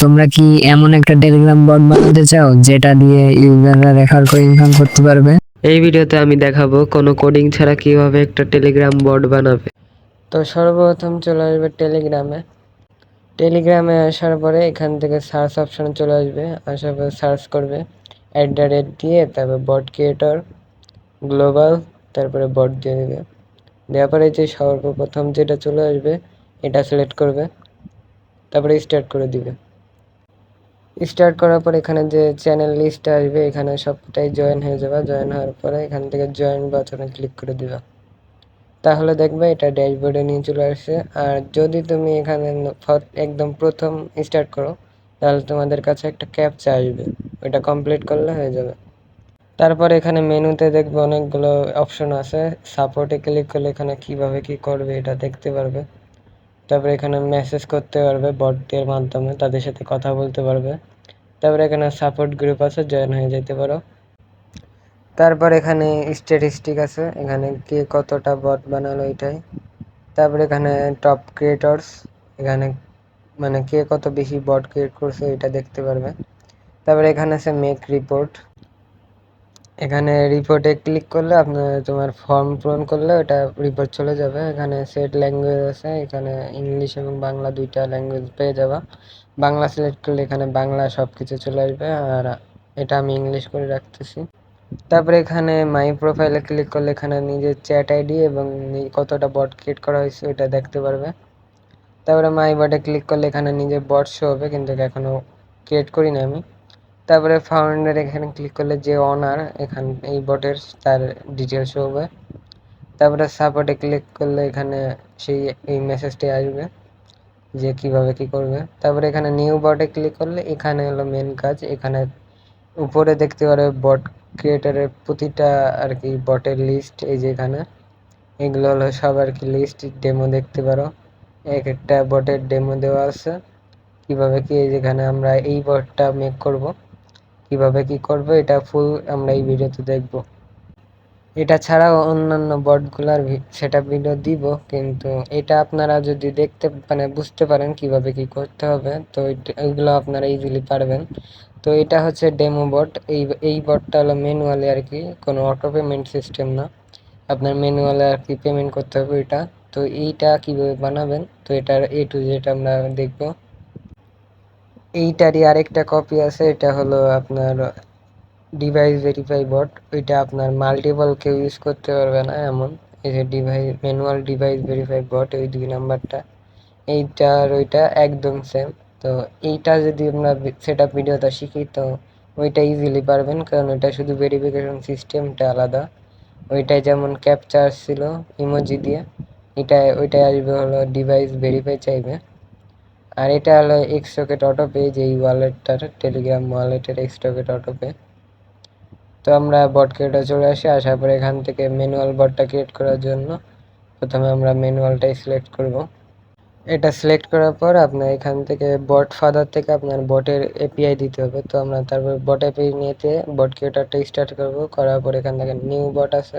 তোমরা কি এমন একটা টেলিগ্রাম বট বানাতে চাও যেটা দিয়ে ইউজাররা রেফার করে ইনকাম করতে পারবে? এই ভিডিওতে আমি দেখাবো কোনো কোডিং ছাড়া কিভাবে একটা টেলিগ্রাম বট বানাবে। তো সর্বপ্রথম চলে আসবে টেলিগ্রামে আসার পরে এখান থেকে সার্চ অপশনে চলে আসবে, আসার পরে সার্চ করবে @ দিয়ে, তারপর বট ক্রিয়েটর গ্লোবাল, তারপরে বট দিয়ে দেবে। দেওয়ার পরে যে সর্বপ্রথম যেটা চলে আসবে এটা সিলেক্ট করবে, তারপরে স্টার্ট করে দিবে। স্টার্ট করার পর এখানে যে চ্যানেল লিস্ট আসবে এখানে সবটাই জয়েন হয়ে যাবে। জয়েন হওয়ার পরে এখান থেকে জয়েন বাটনে ক্লিক করে দিবা, তাহলে দেখবে এটা ড্যাশবোর্ডে নিয়ে চলে আসছে। আর যদি তুমি এখানে একদম প্রথম স্টার্ট করো তাহলে তোমাদের কাছে একটা ক্যাপচা আসবে, ওইটা কমপ্লিট করলে হয়ে যাবে। তারপর এখানে মেনুতে দেখবে অনেকগুলো অপশন আছে, সাপোর্টে ক্লিক করলে এখানে কিভাবে কি করবে এটা দেখতে পারবে। তারপরে এখানে মেসেজ করতে পারবে বটদের মাধ্যমে, তাদের সাথে কথা বলতে পারবে। তারপরে এখানে সাপোর্ট গ্রুপ আছে, জয়েন হয়ে যেতে পারো। তারপর এখানে স্ট্যাটিস্টিক আছে, এখানে কে কতটা বট বানালো এটাই। তারপরে এখানে টপ ক্রিয়েটরস, এখানে মানে কে কত বেশি বট ক্রিয়েট করছে এটা দেখতে পারবে। তারপরে এখানে আছে মেক রিপোর্ট, এখানে রিপোর্টে ক্লিক করলে আপনার তোমার ফর্ম পূরণ করলে ওটা রিপোর্ট চলে যাবে। এখানে সেট ল্যাঙ্গুয়েজ আছে, এখানে ইংলিশ এবং বাংলা দুইটা ল্যাঙ্গুয়েজ পেয়ে যাবা। বাংলা সিলেক্ট করলে এখানে বাংলা সব কিছু চলে আসবে, আর এটা আমি ইংলিশ করে রাখতেছি। তারপরে এখানে মাই প্রোফাইলে ক্লিক করলে এখানে নিজের চ্যাট আইডি এবং কতটা বট ক্রিয়েট করা হয়েছে ওটা দেখতে পারবে। তারপরে মাই বটে ক্লিক করলে এখানে নিজের বট শো হবে, কিন্তু এখনও ক্রিয়েট করি না আমি। তারপরে ফাউন্ডার এখানে ক্লিক করলে যে অনার এই বটের তার ডিটেলস শো হবে। তারপরে সাপোর্টে ক্লিক করলে এখানে এই মেসেজটি আসবে যে কিভাবে কি করবে। তারপরে এখানে নিউ বটে ক্লিক করলে এখানে হলো মেন কাজ, এখানে উপরে দেখতে পারো বট ক্রিয়েটারের প্রতিটা আর কি বটের লিস্ট, এই যে এখানে এগুলো হলো সব আর কি লিস্ট ডেমো দেখতে পারো। এক একটা বটের ডেমো দেওয়া আছে কিভাবে কি, যেখানে আমরা এই বটটা মেক করব, কিভাবে কি করব এটা ফুল আমরা এই ভিডিওতে দেখব। এটা ছাড়াও অন্যান্য বটগুলার সেটআপ ভিডিও দিব, কিন্তু এটা আপনারা যদি দেখতে মানে বুঝতে পারেন কিভাবে কি করতে হবে তো এইগুলো আপনারা ইজিলি পারবেন। তো এটা হচ্ছে ডেমো বট, এই বটটা হলো ম্যানুয়ালি আর কি, কোনো অটো পেমেন্ট সিস্টেম না, আপনার ম্যানুয়ালি আর কি পেমেন্ট করতে হবে এটা। তো এইটা কিভাবে বানাবেন তো এটার A to Z আমরা দেখব। এইটারই আরেকটা কপি আছে, এটা হলো আপনার ডিভাইস ভেরিফাই বট, ওইটা আপনার মাল্টিপল কেউ ইউজ করতে পারবে না এমন। এই যে ম্যানুয়াল ডিভাইস ভেরিফাই বট, ওই 2 নাম্বারটা, এইটা আর ওইটা একদম সেম। তো এইটা যদি আমরা সেটআপ ভিডিওটা শিখি তো ওইটা ইজিলি পারবেন, কারণ ওইটা শুধু ভেরিফিকেশন সিস্টেমটা আলাদা। ওইটাই যেমন ক্যাপচার ছিল ইমোজি দিয়ে, ওইটাই আসবে হলো ডিভাইস ভেরিফাই চাইবে। আর এটা হলো এক্সট্রকেট অটোপে, যে এই ওয়ালেটটার টেলিগ্রাম ওয়ালেটের এক্সট্রকেট অটোপে। তো আমরা বট ক্রিয়েটর চলে আসি, আসার পরে এখান থেকে ম্যানুয়াল বটটা ক্রিয়েট করার জন্য প্রথমে আমরা ম্যানুয়ালটাই সিলেক্ট করব। এটা সিলেক্ট করার পর আপনার এখান থেকে বট ফাদার থেকে আপনার বটের এপিআই দিতে হবে। তো আমরা তারপর বট এপিআই নিতে বট ক্রিয়েটরটা স্টার্ট করব, করার পর এখান থেকে নিউ বট আছে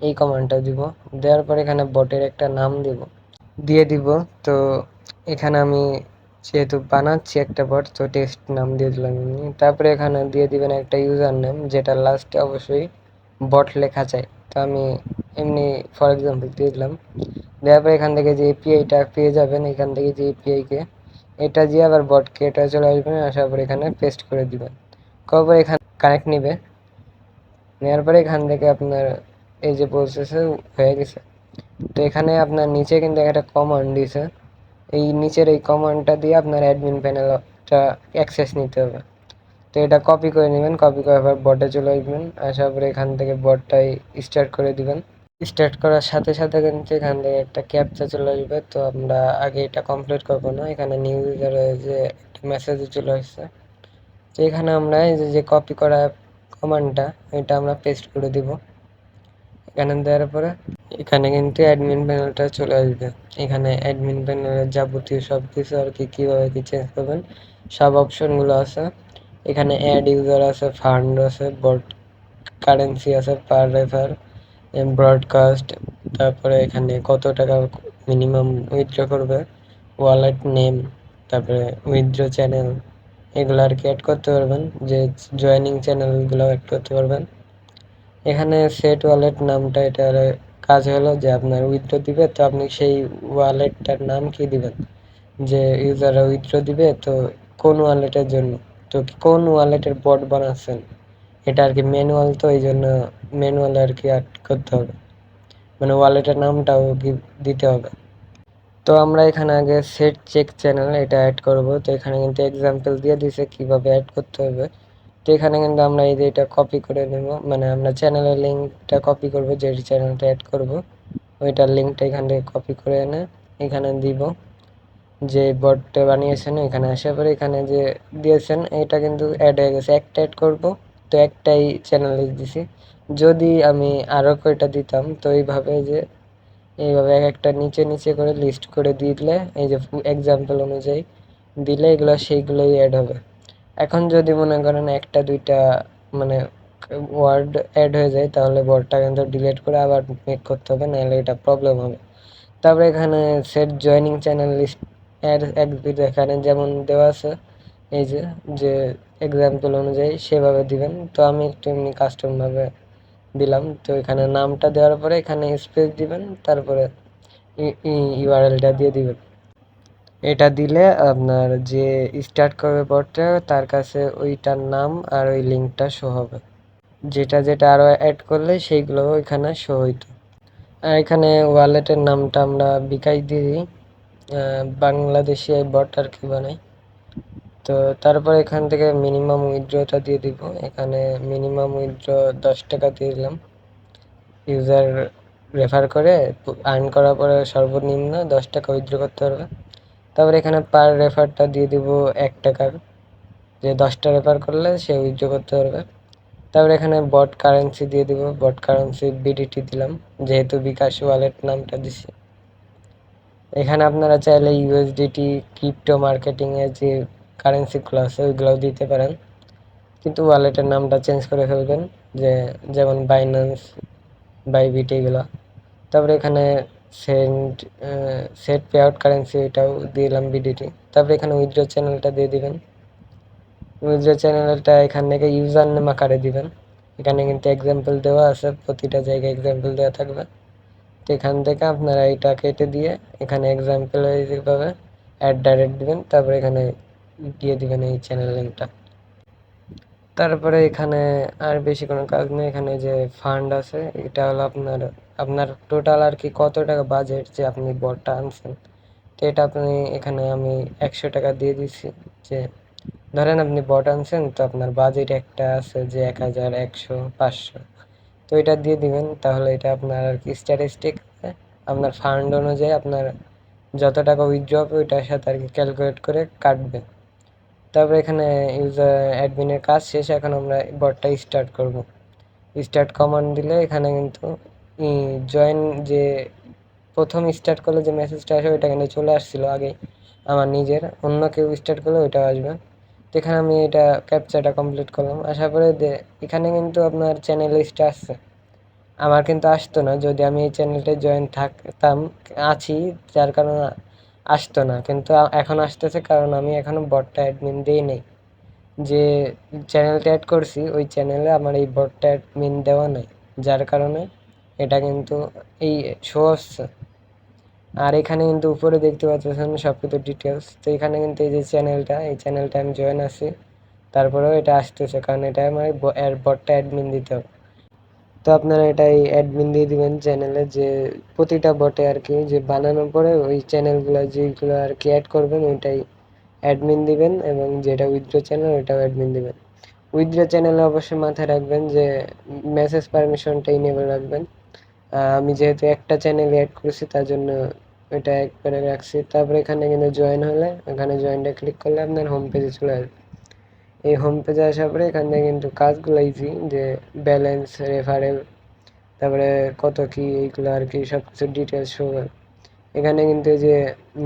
এই কমান্ডটা দিব, দেওয়ার পর এখানে বটের একটা নাম দিয়ে দিব। তো এখানে আমি যেহেতু বানাচ্ছি একটা বট, তো টেস্ট নাম দিয়ে দিলাম এমনি। তারপরে এখানে দিয়ে দিবেন একটা ইউজার নেম, যেটা লাস্টে অবশ্যই বট লেখা চাই। তো আমি এমনি ফর এক্সাম্পল দিয়ে দিলাম। দেওয়ার পর এখান থেকে যে এপিআইটা পেয়ে যাবেন, এখান থেকে যে এপিআইকে এটা দিয়ে আবার বটকে এটা চলে আসবেন, আসার পর এখানে পেস্ট করে দিবেন। কবে এখানে কানেক্ট নিবে, নেওয়ার পরে এখান থেকে আপনার এই যে প্রসেসে হয়ে গেছে। তো এখানে আপনার নিচে কিন্তু একটা কমান্ড দিছে, এই নিচের এই কমান্ডটা দিয়ে আপনার অ্যাডমিন প্যানেলটা অ্যাক্সেস নিতে হবে। তো এটা কপি করে নেবেন, কপি করার পর বটে চলে আসবেন, আসার পরে এখান থেকে বটটাই স্টার্ট করে দিবেন। স্টার্ট করার সাথে সাথে কিন্তু এখান থেকে একটা ক্যাপচা চলে আসবে। তো আমরা আগে এটা কমপ্লিট করবো না, এখানে নিউ ইউজারে যে একটা মেসেজ চলে আসছে। তো এখানে আমরা এই যে কপি করা কমান্ডটা এটা আমরা পেস্ট করে দিব। এখানে দেওয়ার পরে এখানে কিন্তু অ্যাডমিন প্যানেলটা চলে আসবে। এখানে অ্যাডমিন প্যানেলের যাবতীয় সব কিছু আর কি কীভাবে কি চেঞ্জ করবেন সব অপশনগুলো আছে। এখানে অ্যাড ইউজার আছে, ফান্ড আছে, বট কারেন্সি আছে, পার রেফার, ব্রডকাস্ট, তারপরে এখানে কত টাকা মিনিমাম উইথড্র করবে, ওয়ালেট নেম, তারপরে উইথড্র চ্যানেল, এগুলো আর কি অ্যাড করতে পারবেন, যে জয়েনিং চ্যানেলগুলো অ্যাড করতে পারবেন। এখানে সেট ওয়ালেট নামটা, এটার কাজ হলো যে আপনার উইথড্র দিবে, তো আপনি সেই ওয়ালেটটার নাম কি দিবেন, যে ইউজাররা উইথড্র দিবে তো কোন ওয়ালেটের জন্য, তো কোন ওয়ালেটের বট বানাচ্ছেন, এটা আর কি ম্যানুয়াল, তো এই জন্য ম্যানুয়াল আর কি অ্যাড করতে হবে, মানে ওয়ালেটের নামটাও কি দিতে হবে। তো আমরা এখানে আগে সেট চেক চ্যানেল এটা অ্যাড করব। তো এখানে কিন্তু এক্সাম্পল দিয়ে দিছে কিভাবে অ্যাড করতে হবে। তো এখানে কিন্তু আমরা এই যে এটা কপি করে নেব, মানে আমরা চ্যানেলের লিঙ্কটা কপি করব, যে চ্যানেলটা অ্যাড করব ওইটার লিঙ্কটা এখান থেকে কপি করে এনে এখানে দিব, যে বটটা বানিয়েছেন এখানে আসার পরে এখানে যে দিয়েছেন এটা কিন্তু অ্যাড হয়ে গেছে, একটা অ্যাড করব, তো একটাই চ্যানেলে দিছি। যদি আমি আরও কয়টা দিতাম, তো এইভাবে যে এইভাবে এক একটা নিচে নিচে করে লিস্ট করে দিলে, এই যে এক্সাম্পল অনুযায়ী দিলে এগুলো সেইগুলোই অ্যাড হবে। এখন যদি মনে করেন একটা দুইটা মানে ওয়ার্ড অ্যাড হয়ে যায়, তাহলে বটটা কিন্তু ডিলিট করে আবার মেক করতে হবে, নাহলে এটা প্রবলেম হবে। তারপরে এখানে সেট জয়েনিং চ্যানেল লিস্ট এর এখানে যেমন দেওয়া আছে, এই যে যে এক্সাম্পল অনুযায়ী সেভাবে দিবেন। তো আমি একটু এমনি কাস্টম ভাবে দিলাম। তো এখানে নামটা দেওয়ার পরে এখানে স্পেস দিবেন, তারপরে ইউআরএলটা দিয়ে দিবেন। এটা দিলে আপনার যে স্টার্ট করবে বটটা তার কাছে ওইটার নাম আর ওই লিঙ্কটা শো হবে, যেটা যেটা আরও অ্যাড করলে সেইগুলো এখানে শো হইতো। আর এখানে ওয়ালেটের নামটা আমরা বিকাশ দিয়ে দিই, বাংলাদেশি এই বট আর কি বানাই। তো তারপর এখান থেকে মিনিমাম উইথড্রটা দিয়ে দিব, এখানে মিনিমাম উইথড্র 10 টাকা দিয়ে দিলাম। ইউজার রেফার করে আর্ন করার পরে সর্বনিম্ন 10 টাকা উইথড্র করতে পারবে। তারপর এখানে পার রেফারটা দিয়ে দিব 1 টাকার, যে 10টা রেফার করলে সে উইথড্র করতে পারবে। তারপর এখানে বট কারেন্সি দিয়ে দিব, বট কারেন্সি বিডিটি দিলাম, যেহেতু বিকাশ ওয়ালেট নামটা দিছি। এখানে আপনারা চাইলে ইউএসডিটি ক্রিপ্টো মার্কেটিংয়ের যে কারেন্সিগুলো আছে ওইগুলোও দিতে পারেন, কিন্তু ওয়ালেটের নামটা চেঞ্জ করে ফেলবেন, যে যেমন বাইন্যান্স, বাইবিট এগুলো। তারপরে এখানে সেন্ট সেট পে আউট কারেন্সি এটাও দিলাম বিডিটি। তারপরে এখানে উইথড্র চ্যানেলটা দিয়ে দিবেন। উইথড্র চ্যানেলটা এখান থেকে ইউজার নেম আকারে দিবেন, এখানে কিন্তু এক্সাম্পল দেওয়া আছে, প্রতিটা জায়গায় এক্সাম্পল দেওয়া থাকবে। তো এখান থেকে আপনারা এটা কেটে দিয়ে এখানে এক্সাম্পল এইভাবে @ দিবেন, তারপরে এখানে দিয়ে দিবেন এই চ্যানেল লিঙ্কটা। তারপরে এখানে আর বেশি কোনো কাজ নেই, এখানে যে ফান্ড আছে এটা হলো আপনার আপনার টোটাল আর কি কত টাকা বাজেট, যে আপনি বটটা আনছেন। তো এটা আপনি এখানে আমি 100 টাকা দিয়ে দিচ্ছি, যে ধরেন আপনি বট আনছেন, তো আপনার বাজেট একটা আছে যে 1000, 100, 500, তো এটা দিয়ে দিবেন। তাহলে এটা আপনার আর কি স্ট্যাটিস্টিক আপনার ফান্ড অনুযায়ী আপনার যত টাকা উইথড্র হবে ওইটার সাথে আর কি ক্যালকুলেট করে কাটবে। তারপরে এখানে ইউজার অ্যাডমিনের কাজ শেষ, এখন আমরা বটটা স্টার্ট করব। স্টার্ট কমান্ড দিলে এখানে কিন্তু জয়েন, যে প্রথম স্টার্ট করলে যে মেসেজটা আসে ওইটা কিন্তু চলে আসছিল আগে আমার নিজের, অন্য কেউ স্টার্ট করলে ওইটাও আসবে। তো এখানে আমি এটা ক্যাপচাটা কমপ্লিট করলাম, আসার পরে এখানে কিন্তু আপনার চ্যানেল লিস্টে আসছে, আমার কিন্তু আসতো না যদি আমি এই চ্যানেলটায় জয়েন থাকতাম, আছি যার কারণে আসতো না, কিন্তু এখন আসতেছে কারণ আমি এখনো বটটা অ্যাডমিন দিই নেই। যে চ্যানেলটা অ্যাড করছি ওই চ্যানেলে আমার এই বটটা অ্যাডমিন দেওয়া নাই, যার কারণে এটা কিন্তু এই শো হচ্ছে। আর এখানে কিন্তু উপরে দেখতে পাচ্ছেন সব কিছু ডিটেলস। তো এখানে কিন্তু এই যে চ্যানেলটা, এই চ্যানেলটা আমি জয়েন আছি, তারপরেও এটা আসতেছে কারণ এটা আমার বটটা অ্যাডমিন দিতে হবে। তো আপনারা এটাই অ্যাডমিন দিয়ে দিবেন চ্যানেলে, যে প্রতিটা বটে আর কি যে বানানোর পরে ওই চ্যানেলগুলো যেগুলো আর কি অ্যাড করবেন ওইটাই অ্যাডমিন দিবেন, এবং যেটা উইথড্র চ্যানেল ওইটাও অ্যাডমিন দিবেন। উইথড্র চ্যানেলে অবশ্যই মাথায় রাখবেন যে মেসেজ পারমিশনটা ইনেবল রাখবেন। আমি যেহেতু একটা চ্যানেল অ্যাড করেছি তার জন্য ওইটা একবারে রাখছি। তারপরে এখানে কিন্তু জয়েন হলে এখানে জয়েনটা ক্লিক করলে আপনার হোম পেজে চলে আসবে। এই হোম পেজে আসার পরে এখান থেকে কিন্তু কাজগুলো ইজি, যে ব্যালেন্স, রেফারেল, তারপরে কত কি এইগুলো আর কি সব কিছু ডিটেলস শো করে। এখানে কিন্তু এই যে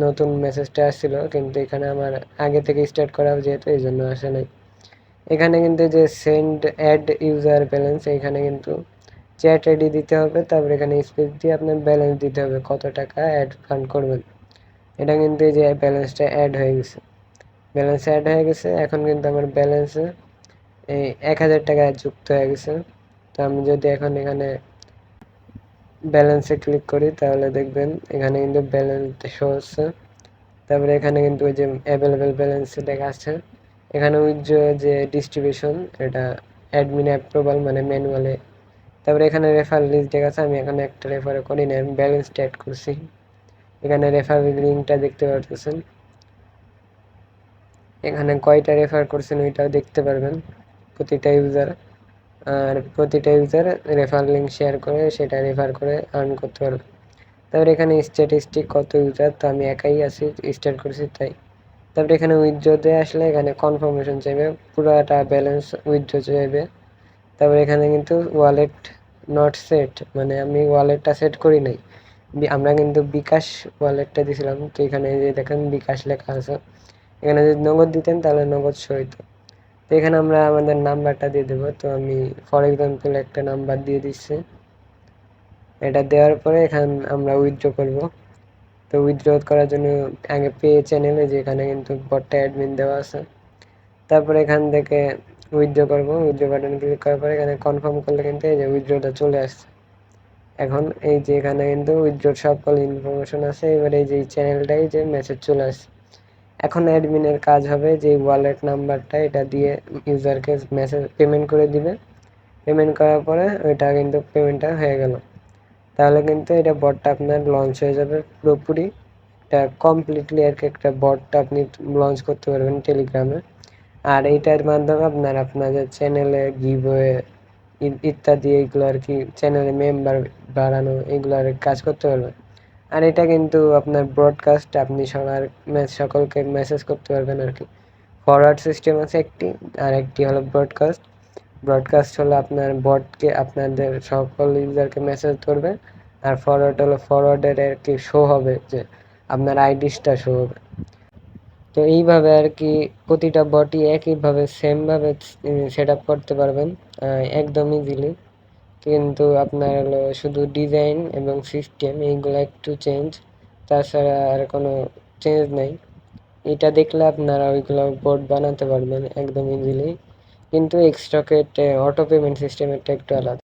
নতুন মেসেজটা আসছিল, কিন্তু এখানে আমার আগে থেকে স্টার্ট করা যেহেতু এই জন্য আসে নাই। এখানে কিন্তু যে সেন্ড অ্যাড ইউজার ব্যালেন্স, এখানে কিন্তু চ্যাট আইডি দিতে হবে, তারপরে এখানে স্পেস দিয়ে আপনার ব্যালেন্স দিতে হবে, কত টাকা অ্যাড ফান্ড করবেন। এটা কিন্তু এই যে ব্যালেন্সটা অ্যাড হয়ে গেছে, ব্যালেন্সে অ্যাড হয়ে গেছে। এখন কিন্তু আমার ব্যালেন্সে এই 1000 টাকা যুক্ত হয়ে গেছে। তো আমি যদি এখন এখানে ব্যালেন্সে ক্লিক করি তাহলে দেখবেন এখানে কিন্তু ব্যালেন্স শো হচ্ছে। তারপরে এখানে কিন্তু ওই যে অ্যাভেলেবেল ব্যালেন্স লেখা আছে। এখানে উইথড্র যে ডিস্ট্রিবিউশন এটা অ্যাডমিন অ্যাপ্রুভাল মানে ম্যানুয়ালে। তারপরে এখানে রেফার লিস্ট দেখা আছে, আমি এখানে একটা রেফার করি না, আমি ব্যালেন্সটা অ্যাড করছি। এখানে রেফার লিঙ্কটা দেখতে পারতেছেন, এখানে কয়টা রেফার করছেন ওইটাও দেখতে পারবেন প্রতিটা ইউজার। আর প্রতিটা ইউজার রেফার লিঙ্ক শেয়ার করে সেটা রেফার করে আর্ন করতে পারবে। তারপরে এখানে স্ট্যাটিস্টিক কত ইউজার, তো আমি একাই আছি, স্টার্ট করছি তাই। তারপরে এখানে উইথড্রতে আসলে এখানে কনফার্মেশন চাইবে, পুরোটা ব্যালেন্স উইথড্র চাইবে। তারপরে এখানে কিন্তু ওয়ালেট নট সেট, মানে আমি ওয়ালেটটা সেট করি নাই, আমরা কিন্তু বিকাশ ওয়ালেটটা দিয়েছিলাম। তো এখানে যে দেখেন বিকাশ লেখা আছে, এখানে যদি নগদ দিতেন তাহলে নগদ শো হইতো। তো এখানে আমরা আমাদের নাম্বারটা দিয়ে দেবো। তো আমি ফর এক্সাম্পল একটা নাম্বার দিয়ে দিচ্ছি। এটা দেওয়ার পরে এখানে আমরা উইথড্র করব। তো উইথড্র করার জন্য আগে পে চ্যানেলে যেখানে কিন্তু বটটা অ্যাডমিন দেওয়া আছে, তারপরে এখান থেকে উইথড্র করব। উইথড্র বাটন ক্লিক করার পরে এখানে কনফার্ম করলে কিন্তু এই যে উইথড্রটা চলে আসছে। এখন এই যে এখানে কিন্তু উইথড্র সকল ইনফরমেশন আছে। এবার এই যে চ্যানেলটাই যে মেসেজ চলে আসছে। এখন অ্যাডমিনের কাজ হবে যে ওয়ালেট নাম্বারটা এটা দিয়ে ইউজারকে মেসেজ পেমেন্ট করে দিবে। পেমেন্ট করার পরে ওইটা কিন্তু পেমেন্টটা হয়ে গেল। তাহলে কিন্তু এটা বটটা আপনার লঞ্চ হয়ে যাবে পুরোপুরি। এটা কমপ্লিটলি আর কি একটা বটটা আপনি লঞ্চ করতে পারবেন টেলিগ্রামে। আর এইটার মাধ্যমে আপনাদের চ্যানেলে গিভওয়ে ইত্যাদি এইগুলো আর কি, চ্যানেলে মেম্বার বাড়ানো এগুলো আর কাজ করতে পারবেন। আর এটা কিন্তু আপনার ব্রডকাস্ট, আপনি সবার সকলকে মেসেজ করতে পারবেন আর কি। ফরওয়ার্ড সিস্টেম আছে একটি, আর একটি হলো ব্রডকাস্ট। ব্রডকাস্ট হলো আপনার বটকে আপনাদের সকল ইউজারকে মেসেজ করবে। আর ফরওয়ার্ড হলো ফরওয়ার্ডের আর কি শো হবে যে আপনার আইডিসটা শো হবে। তো এইভাবে আর কি প্রতিটা বটই একইভাবে সেমভাবে সেট আপ করতে পারবেন একদম ইজিলি। কিন্তু আপনার হলো শুধু ডিজাইন এবং সিস্টেম এইগুলো একটু চেঞ্জ, তাছাড়া আর কোনো চেঞ্জ নেই। এটা দেখলে আপনারা ওইগুলো বোর্ড বানাতে পারবেন একদম ইজিলি। কিন্তু এক্সট্রাকেট অটো পেমেন্ট সিস্টেমেরটা একটু আলাদা।